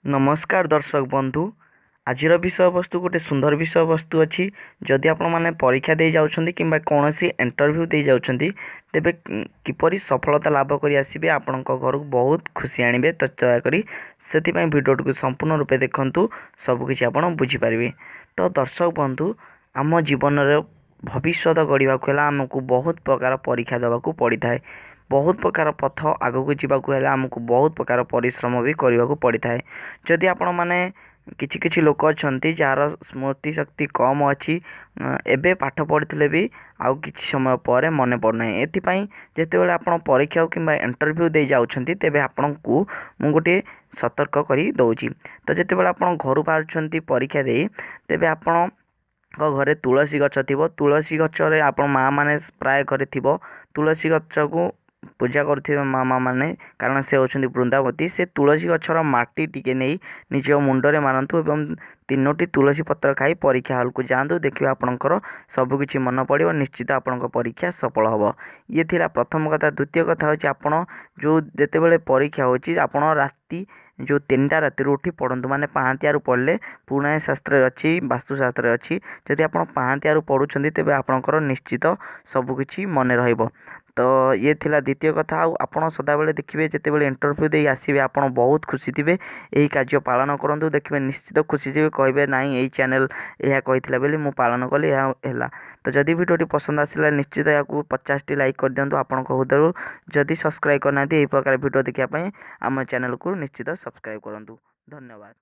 नमस्कार दर्शक बंधु। आज विषय वस्तु गोटे सुंदर विषय वस्तु अच्छी। जदि आपण मैंने परीक्षा दे जाउछंती किंबा कौनसी इंटरव्यू दे जाउछंती तेबे किपरि सफलता लाभ करी आसीबे आपणक घर को बहुत खुशी आनिबे। तो दयाकरी से भिडियो को संपूर्ण रूपे देखंतु, सबकिछि आपण बुझी पारिबे। तो दर्शक बंधु, आम जीवन रे भविष्य गढ़ा आमको बहुत प्रकार परीक्षा देवाक पड़ी थाए। बहुत प्रकार पथ आगक जावाक आमको बहुत प्रकार परिश्रम भी करने को पड़ी थाए। जदि आपण मैंने किछि लोक अच्छा जार स्मृति शक्ति कम अच्छी एबे पाठ पढ़ी भी आउ किछि समय पर मन पड़ना एपाई जितेबाला आप परीक्षा कि इंटरव्यू दे जाउछंती तेबे आपण को मु गोटे सतर्क कर दौची। तो जितेबाला आप घर बाहर परीक्षा दे तेबे आपण घरे तुलसी गछ थी। तुलसी गचरे आप माँ मैंने प्राय घरे थी तुलसी गच को पूजा कर मामा मैंने, कारण से होती वृंदावती। से तुलसी गचर माटी टिके नहीं निज मुंडरे मारतु एवं 3टी तुलसी पत्र खाई परीक्षा हॉल को जातु। देखिए आपणकर सबकि मन पड़ो, निश्चित आपण परीक्षा सफल हम। ये थिला प्रथम कथा। द्वितीय कथा हूँ आपण जो जितेबाला परीक्षा होची आपण राति जो 3टा राति उठी पढ़ु, माने पहांतियारू पढ़ले पुराण शास्त्र अच्छी वास्तुशास्त्र अच्छी। जदि आप पहांतियारू पढ़ुं तेबे आपणकर निश्चित सबकि मन रहिबो। तो ये थिला द्वितीय कथा। आपण सदाबेले देखिए जितेबाला इंटरव्यू दे आसबे आप बहुत खुशी थे। यही कार्य पालन करूँ, देखिए निश्चित खुशी थे, कहे ना यही चैनल यह कही बोली मुझे पालन कली है। तो जदि वीडियो पसंद आसला निश्चित या 50टी लाइक कर दिंतु आपण हृदय। जदि सब्सक्राइब करना यही प्रकार वीडियो देखापी आम चैनल को निश्चित सब्सक्राइब करूँ। धन्यवाद।